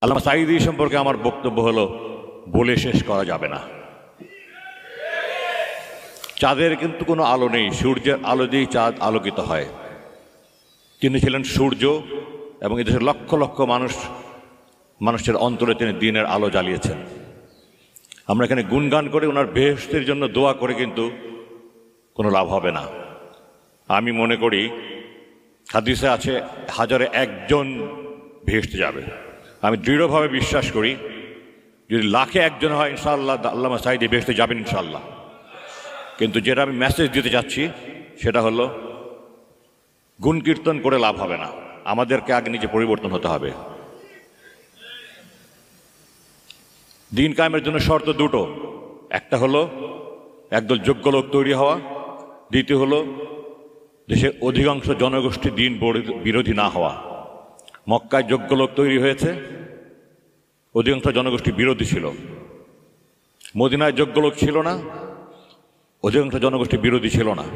আল্লামা সাঈদী সম্পর্কে আমার বক্তব্য হলো, বলে শেষ করা যাবে না। চাঁদের কিন্তু কোনো আলো নেই, সূর্যের আলো দিয়েই চাঁদ আলোকিত হয়। তিনি ছিলেন সূর্য এবং এদেশের লক্ষ লক্ষ মানুষের অন্তরে তিনি দিনের আলো জ্বালিয়েছেন। আমরা এখানে গুণগান করে ওনার বেহেশতের জন্য দোয়া করে কিন্তু কোনো লাভ হবে না। আমি মনে করি হাদিসে আছে 1000-এ 1জন বেহেশতে যাবে। আমি দৃঢ়ভাবে বিশ্বাস করি যদি 1,00,000-এ 1জন হয় ইনশাআল্লাহ আল্লামা সাঈদী বেহেশতে যাবেন ইনশাআল্লাহ। কিন্তু যেটা আমি মেসেজ দিতে চাচ্ছি সেটা হলো, গুণ কীর্তন করে লাভ হবে না, আমাদেরকে আগে নিজে পরিবর্তন হতে হবে। দিন কায়েমের জন্য শর্ত দুটো, একটা হলো একদল যোগ্য লোক তৈরি হওয়া, দ্বিতীয় হলো দেশের অধিকাংশ জনগোষ্ঠী দিন বিরোধী না হওয়া। মক্কায় যোগ্য লোক তৈরি হয়েছে, অধিকাংশ জনগোষ্ঠী বিরোধী ছিল। মদিনায় যোগ্য লোক ছিল না, অধিকাংশ জনগোষ্ঠী বিরোধী ছিল না।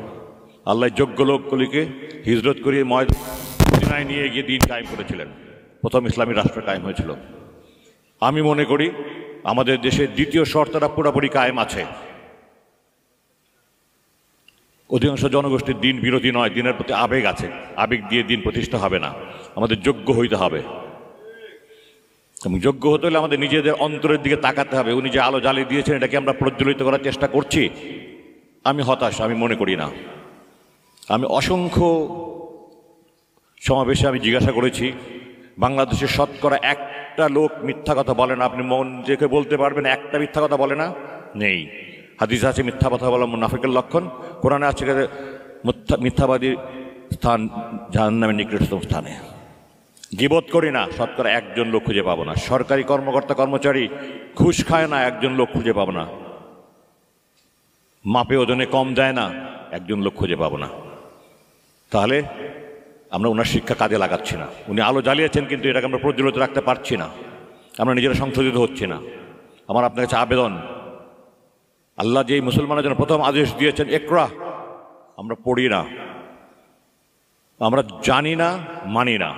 আল্লাহ যোগ্য লোকগুলিকে হিজরত করিয়ে মদিনায় নিয়ে গিয়ে দিন কায়েম করেছিলেন, প্রথম ইসলামী রাষ্ট্র কায়েম হয়েছিল। আমি মনে করি আমাদের দেশে দ্বিতীয় শর্তটা পুরোপুরি কায়েম আছে। অধিকাংশ জনগোষ্ঠীর দিন বিরোধী নয়, দিনের প্রতি আবেগ আছে, আবেগ দিয়ে দিন প্রতিষ্ঠা হবে না, আমাদের যোগ্য হইতে হবে। এবং যোগ্য হতে হলে আমাদের নিজেদের অন্তরের দিকে তাকাতে হবে। উনি যে আলো জ্বালিয়ে দিয়েছেন এটাকে আমরা প্রজ্বলিত করার চেষ্টা করছি। আমি হতাশ, আমি মনে করি না। আমি অসংখ্য সমাবেশে আমি জিজ্ঞাসা করেছি, বাংলাদেশের শতকরা একটা লোক মিথ্যা কথা বলে না। আপনি মন দেখে বলতে পারবেন একটা মিথ্যা কথা বলে না? নেই। হাদিসে আছে মিথ্যা কথা বলা মুনাফিকের লক্ষণ, কোরআনে আছে মিথ্যাবাদীর স্থান জাহান্নামের নিকটতম স্থানে। গীবত করি না, শতকরা 1জন লোক খুঁজে পাবো না। সরকারি কর্মকর্তা কর্মচারী ঘুষ খায় না, 1জন লোক খুঁজে পাবো না। মাপে ওজনে কম দেয় না, 1জন লোক খুঁজে পাবো না। তাহলে আমরা ওনার শিক্ষা কাজে লাগাচ্ছি না। উনি আলো জ্বালিয়েছেন কিন্তু এটাকে আমরা প্রজ্বলিত রাখতে পারছি না, আমরা নিজেরা সংশোধিত হচ্ছি না। আমার আপনার কাছে আবেদন, আল্লাহ যে মুসলমানের জন্য প্রথম আদেশ দিয়েছেন ইকরা, আমরা পড়ি না, আমরা জানি না, মানি না,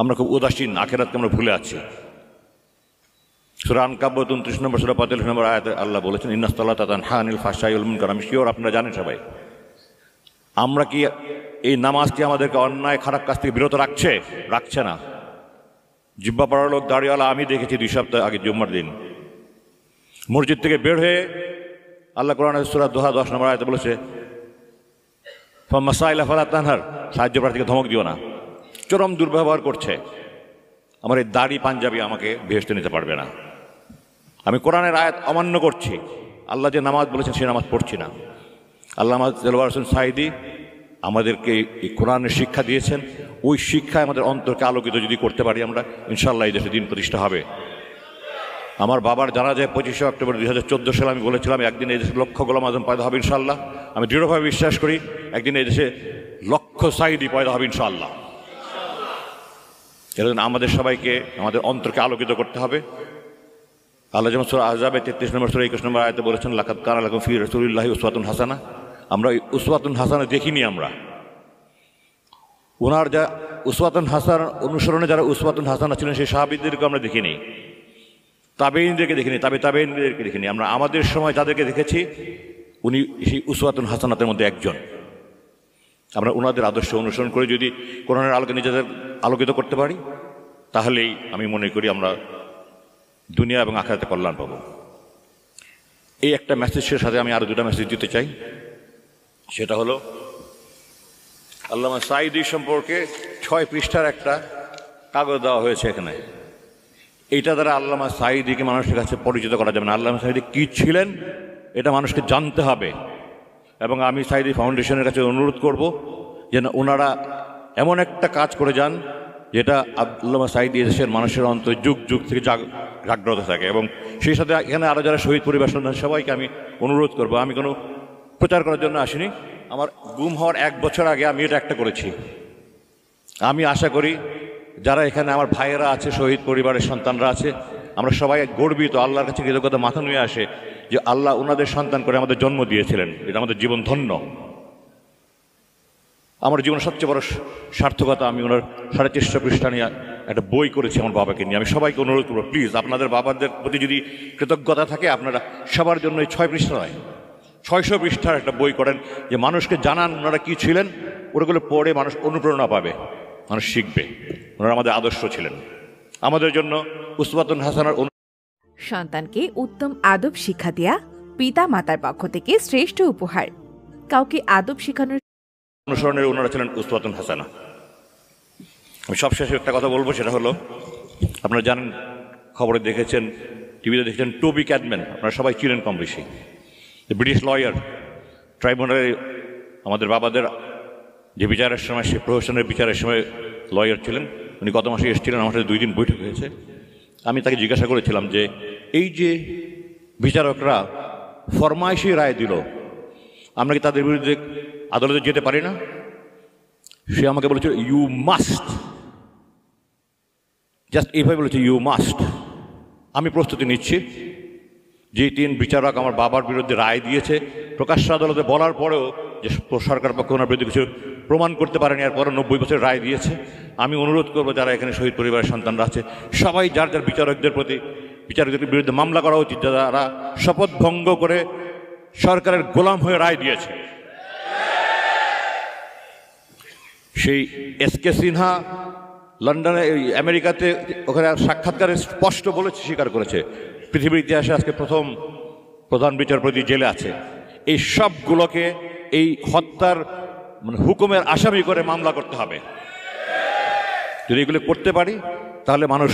আমরা খুব উদাসীন, আখিরাতকে আমরা ভুলে আছি। সূরা আনকাবুত 29 নম্বর সূরা 45 নম্বর আয়াতে আল্লাহ বলেছেন ইন্নাস-সালাতা তানহা আনিল ফাহশাই ওয়াল মুনকার। আমি শিওর আপনারা জানেন সবাই। আমরা কি এই নামাজটি আমাদেরকে অন্যায় খারাপ কাজ থেকে বিরত রাখছে? রাখছে না। জিব্বা পড়ার লোক দাড়িওয়ালা আমি দেখেছি 2 সপ্তাহ আগে জুম্মার দিন মসজিদ থেকে বের হয়ে আল্লাহ কোরআনের সূরা দোহা 10 নম্বর আয়াতে বলেছে ফামাসাইলা ফালা তানহার, সাহায্য প্রার্থীকে ধমক দিও না। চরম দুর্ব্যবহার করছে। আমার এই দাড়ি পাঞ্জাবি আমাকে বেহেশতে নিতে পারবে না। আমি কোরআনের আয়াত অমান্য করছি, আল্লাহ যে নামাজ বলেছেন সে নামাজ পড়ছি না। আল্লামা দেলোয়ার হোসেন সাঈদী আমাদেরকে এই কোরআনের শিক্ষা দিয়েছেন, ওই শিক্ষায় আমাদের অন্তরকে আলোকিত যদি করতে পারি আমরা, ইনশাআল্লাহ এই দেশে দিন প্রতিষ্ঠা হবে। আমার বাবার জানাজায় 25 অক্টোবর 2014 সালে আমি বলেছিলাম একদিন এই দেশে লক্ষ গোলাম আযম পয়দা হবে ইনশাআল্লাহ। আমি দৃঢ়ভাবে বিশ্বাস করি একদিন এই দেশে লক্ষ সাঈদী পয়দা হবে ইনশাআল্লাহ। এর জন্য আমাদের সবাইকে আমাদের অন্তরকে আলোকিত করতে হবে। আল্লাহ যেমন সূরা আহজাবে 33 নম্বর সূরা 21 নম্বর আয়াতে বলেছেন লাকাদ কানা লাকুম ফি রাসূলিল্লাহি উসওয়াতুন হাসানাহ। আমরা উসওয়াতুন হাসানা দেখিনি, আমরা ওনার যা উসওয়াতুন হাসানা অনুসরণে যারা উসওয়াতুন হাসানা ছিলেন সেই সাহাবীদেরকে আমরা দেখিনি, তাবেঈনদেরকে দেখিনি, তাবেঈনদেরকে দেখিনি। আমরা আমাদের সময় যাদেরকে দেখেছি উনি সেই উসওয়াতুন হাসানাতের মধ্যে একজন। আমরা ওনাদের আদর্শ অনুসরণ করে যদি কোরআনের আলোকে নিজেদের আলোকিত করতে পারি তাহলেই আমি মনে করি আমরা দুনিয়া এবং আখিরাতে কল্যাণ পাবো। এই একটা মেসেজের সাথে আমি আরো 2টা মেসেজ দিতে চাই। সেটা হলো আল্লামা সাঈদী সম্পর্কে 6 পৃষ্ঠার একটা কাগজ দেওয়া হয়েছে এখানে। এইটা দ্বারা আল্লামা সাঈদীকে মানুষের কাছে পরিচিত করা যাবে না। আল্লামা সাঈদী কী ছিলেন এটা মানুষকে জানতে হবে। এবং আমি সাঈদী ফাউন্ডেশনের কাছে অনুরোধ করব যেন ওনারা এমন একটা কাজ করে যান যেটা আল্লামা সাঈদী দেশের মানুষের অন্তর যুগ যুগ থেকে জাগ্রত থাকে। এবং সেই সাথে এখানে আরও যারা শহীদ পরিবার সবাইকে আমি অনুরোধ করব, আমি কোনো প্রচার করার জন্য আসিনি। আমার গুম হওয়ার 1 বছর আগে আমি এটা একটা করেছি। আমি আশা করি যারা এখানে আমার ভাইয়েরা আছে, শহীদ পরিবারের সন্তানরা আছে, আমরা সবাই গর্বিত, আল্লাহর কাছে কৃতজ্ঞতা মাথা নুয়ে আসে যে আল্লাহ ওনাদের সন্তান করে আমাদের জন্ম দিয়েছিলেন, এটা আমাদের জীবন ধন্য। আমার জীবনের সবচেয়ে বড় সার্থকতা, আমি ওনার 350 পৃষ্ঠা নিয়ে একটা বই করেছি আমার বাবাকে নিয়ে। আমি সবাইকে অনুরোধ করবো, প্লিজ আপনাদের বাবাদের প্রতি যদি কৃতজ্ঞতা থাকে, আপনারা সবার জন্য এই 6 পৃষ্ঠা নয় 600 পৃষ্ঠার একটা বই করেন, যে মানুষকে জানান ওনারা কী ছিলেন। ওগুলো পড়ে মানুষ অনুপ্রেরণা পাবে, মানুষ শিখবে। ওনারা আমাদের আদর্শ ছিলেন। আমাদের জন্য উসওয়াতুন হাসানার সন্তানকে উত্তম আদব শিক্ষা দেয়া পিতা মাতার পক্ষ থেকে শ্রেষ্ঠ উপহার। কাউকে আদব শেখানোর অনুসরণের ওনারা ছিলেন উসওয়াতুন হাসানা। আমি সবশেষে একটা কথা বলবো, সেটা হলো, আপনারা জানেন, খবরে দেখেছেন, টিভিতে দেখেছেন, টবি ক্যাডম্যান, আপনারা সবাই চিনেন কম বেশি, ব্রিটিশ লয়ার, ট্রাইব্যুনালে আমাদের বাবাদের যে বিচারের সময়, সে প্রহসনের বিচারের সময় লয়ার ছিলেন। উনি গত মাসে এসেছিলেন, আমার সাথে 2 দিন বৈঠক হয়েছে। আমি তাকে জিজ্ঞাসা করেছিলাম যে এই যে বিচারকরা ফরমাইশি রায় দিল, আমরা কি তাদের বিরুদ্ধে আদালতে যেতে পারি না? সে আমাকে বলেছিল ইউ মাস্ট, জাস্ট এইভাবে বলেছে, ইউ মাস্ট। আমি প্রস্তুতি নিচ্ছি। যে 3 বিচারক আমার বাবার বিরুদ্ধে রায় দিয়েছে, প্রকাশ্য আদালতে বলার পরেও যে সরকার পক্ষ ওনার বিরুদ্ধে কিছু প্রমাণ করতে পারেনি, এরপরও 90 বছর রায় দিয়েছে। আমি অনুরোধ করবো, যারা এখানে শহীদ পরিবারের সন্তানরা আছে, সবাই যার যার বিচারকদের বিরুদ্ধে মামলা করা উচিত, যারা শপথ ভঙ্গ করে সরকারের গোলাম হয়ে রায় দিয়েছে। সেই এসকে সিনহা লন্ডনে, আমেরিকাতে, ওখানে সাক্ষাৎকারে স্পষ্ট বলেছে, স্বীকার করেছে, পৃথিবীর ইতিহাসে আজকে প্রথম প্রধান বিচারপতি জেলে আছে। এই সবগুলোকে এই হত্যার হুকুমের আসামি করে মামলা করতে হবে। যদি এগুলো করতে পারি, তাহলে মানুষ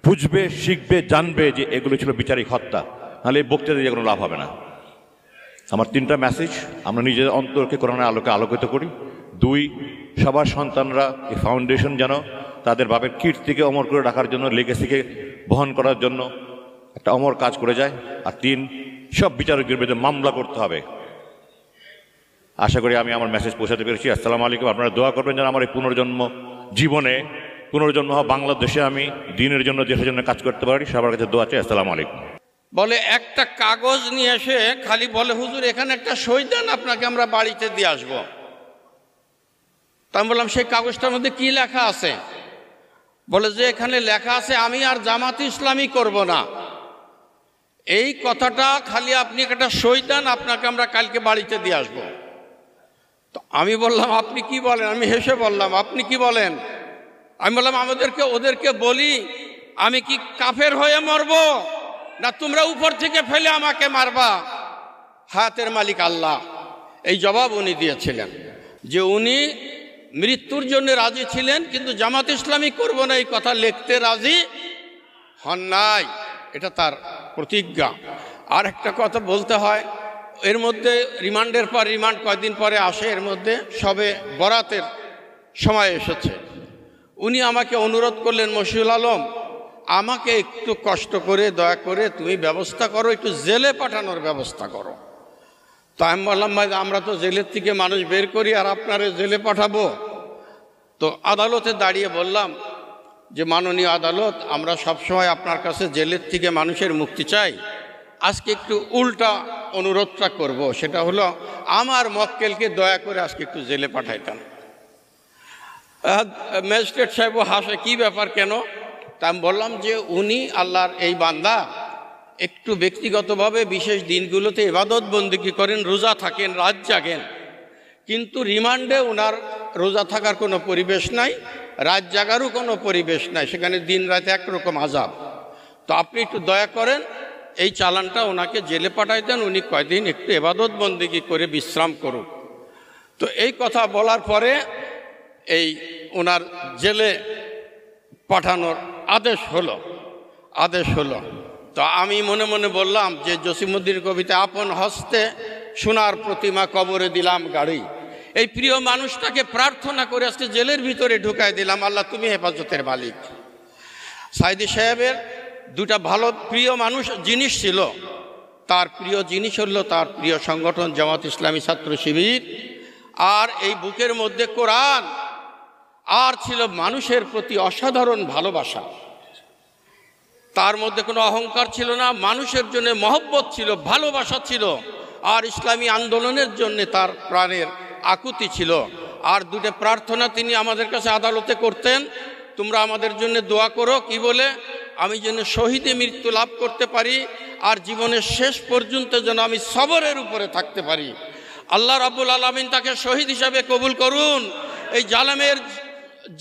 বুঝবে, শিখবে, জানবে যে এগুলো ছিল বিচারিক হত্যা। নাহলে এই বক্তৃতা দিয়ে কোনো লাভ হবে না। আমার 3টা মেসেজ, আমরা নিজের অন্তরকে কোরআনের আলোকে আলোকিত করি। 2, সবার সন্তানরা এই ফাউন্ডেশন যেন তাদের বাপের কীর্তিকে অমর করে রাখার জন্য, লেগেসিকে বহন করার জন্য একটা অমর কাজ করে যায়। আর 3, সব বিচারকদের বিরুদ্ধে মামলা করতে হবে। আশা করি আমি আমার মেসেজ পৌঁছাতে পেরেছি। আসসালামু আলাইকুম। আপনারা দোয়া করবেন যেন আমার এই পুনর্জন্ম জীবনে, পুনর্জন্ম বাংলাদেশে আমি দিনের জন্য, দেশের জন্য কাজ করতে পারি। সবার কাছে দোয়া চাই। আসসালামু আলাইকুম। বলে একটা কাগজ নিয়ে এসে খালি বলে, হুজুর এখানে একটা সই দেন, আপনাকে আমরা বাড়িতে দিয়ে আসবো। তা আমি বললাম, সেই কাগজটার মধ্যে কি লেখা আছে? বলে যে এখানে লেখা আছে আমি আর জামাত ইসলামী করব না। এই কথাটা খালি আপনি একটা সই দেন, আপনাকে আমরা কালকে বাড়িতে দিয়ে আসবো। তো আমি বললাম, আপনি কি বলেন? আমি হেসে বললাম, আপনি কি বলেন? আমি বললাম, ওদেরকে বলি আমি কি কাফের হয়ে মরব, না তোমরা উপর থেকে ফেলে আমাকে মারবা? হায়াতের মালিক আল্লাহ। এই জবাব উনি দিয়েছিলেন যে উনি মৃত্যুর জন্য রাজি ছিলেন, কিন্তু জামাত ইসলামী করব না এই কথা লিখতে রাজি হন নাই। এটা তার প্রতিজ্ঞা। আর একটা কথা বলতে হয়, এর মধ্যে রিমান্ডের পর রিমান্ড কয়েকদিন পরে আসে, এর মধ্যে সবে বরাতের সময় এসেছে। উনি আমাকে অনুরোধ করলেন, মশিউল আলম, আমাকে একটু কষ্ট করে, দয়া করে তুমি ব্যবস্থা করো, একটু জেলে পাঠানোর ব্যবস্থা করো। তো আমি বললাম, ভাই আমরা তো জেলের থেকে মানুষ বের করি, আর আপনারে জেলে পাঠাবো? তো আদালতে দাঁড়িয়ে বললাম যে মাননীয় আদালত, আমরা সবসময় আপনার কাছে জেলের থেকে মানুষের মুক্তি চাই। আজকে একটু উল্টা অনুরোধটা করব, সেটা হলো আমার মক্কেলকে দয়া করে আজকে একটু জেলে পাঠাইতেন। ম্যাজিস্ট্রেট সাহেবও হাসে, কি ব্যাপার, কেন? তা আমি বললাম যে উনি আল্লাহর এই বান্দা, একটু ব্যক্তিগতভাবে বিশেষ দিনগুলোতে ইবাদত বন্দেগী করেন, রোজা থাকেন, রাত জাগেন, কিন্তু রিমান্ডে ওনার রোজা থাকার কোনো পরিবেশ নাই, রাত জাগারও কোনো পরিবেশ নাই, সেখানে দিন রাত একরকম আযাব। তো আপনি একটু দয়া করেন, এই চালানটা ওনাকে জেলে পাঠাই দেন, উনি কয়দিন একটু ইবাদত বন্দেগী করে বিশ্রাম করুক। তো এই কথা বলার পরে এই ওনার জেলে পাঠানোর আদেশ হলো। তো আমি মনে মনে বললাম যে জসিমউদ্দিন কবিতা, আপন হস্তে সোনার প্রতিমা কবরে দিলাম গাড়ি। এই প্রিয় মানুষটাকে প্রার্থনা করে আজকে জেলের ভিতরে ঢুকাই দিলাম। আল্লাহ তুমি হেফাজতের মালিক। সাইদি সাহেবের 2টা ভালো প্রিয় মানুষ জিনিস ছিল। তার প্রিয় জিনিস হলো তার প্রিয় সংগঠন জামাত ইসলামী ছাত্র শিবির, আর এই বুকের মধ্যে কোরআন, আর ছিল মানুষের প্রতি অসাধারণ ভালোবাসা। তার মধ্যে কোনো অহংকার ছিল না, মানুষের জন্য মহব্বত ছিল, ভালোবাসা ছিল, আর ইসলামী আন্দোলনের জন্য তার প্রাণের আকুতি ছিল। আর দুটো প্রার্থনা তিনি আমাদের কাছে আদালতে করতেন, তোমরা আমাদের জন্য দোয়া করো, কি বলে? আমি যেন শহীদে মৃত্যু লাভ করতে পারি আর জীবনের শেষ পর্যন্ত যেন আমি সবরের উপরে থাকতে পারি। আল্লাহ রাব্বুল আলামিন তাকে শহীদ হিসাবে কবুল করুন। এই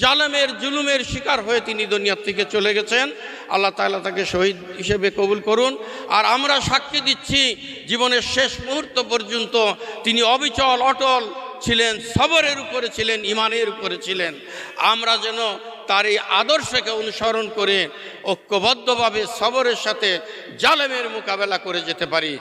জালেমের জুলুমের শিকার হয়ে তিনি দুনিয়া থেকে চলে গেছেন, আল্লাহ তাআলা তাকে শহীদ হিসেবে কবুল করুন। আর আমরা সাক্ষী দিচ্ছি জীবনের শেষ মুহূর্ত পর্যন্ত তিনি অবিচল অটল ছিলেন, সবরের উপরে ছিলেন, ইমানের উপরে ছিলেন। আমরা যেন তার এই আদর্শকে অনুসরণ করে ঐক্যবদ্ধভাবে সবরের সাথে জালেমের মোকাবেলা করে যেতে পারি।